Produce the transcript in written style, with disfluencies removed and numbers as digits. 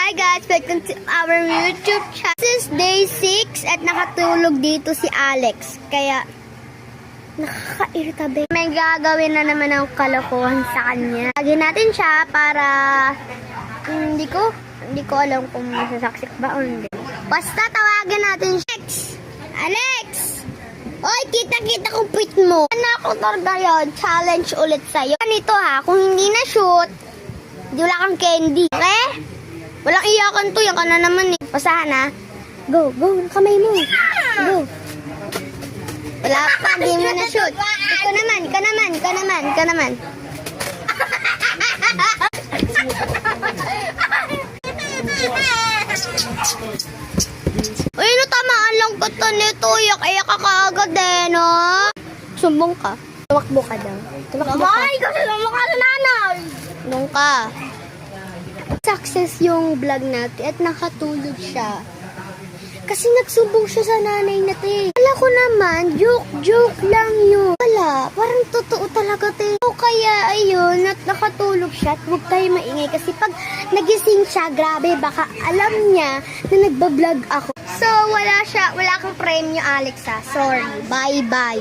Hi guys, welcome to our YouTube channel. This is day 6 at nakatulog dito si Alex. Kaya nakaka-irritabe. May gagawin na naman ang kalokohan sa kanya. Lagyan natin siya para hindi ko alam kung masasaksik ba o hindi. Basta tawagan natin siya. Alex! Oy, kita-kita kong pit mo. Ano ako talaga yun? Challenge ulit sa'yo. Ganito ha, kung hindi na shoot, di wala kang candy. Okay? Walang iyakan to, yan ka na naman eh. Basahan ha. Go, kamay mo. Go. Wala pa, di mo na shoot. Ikaw naman. Uy, natamaan lang ko to nito. Iyak ka kaagad eh, no? Sumbong ka. Tumakbo ka daw. Mamay, kasi naman ka sa nanay. Nung ka. Success yung vlog natin at nakatulog siya. Kasi nagsumbong siya sa nanay natin. Wala ko naman, joke lang yun. Wala, parang totoo talaga te. O kaya ayun, at nakatulog siya at huwag tayo maingay. Kasi pag nagising siya, grabe, baka alam niya na nagbablog ako. So, wala kang premyo, Alex ha. Sorry, bye-bye.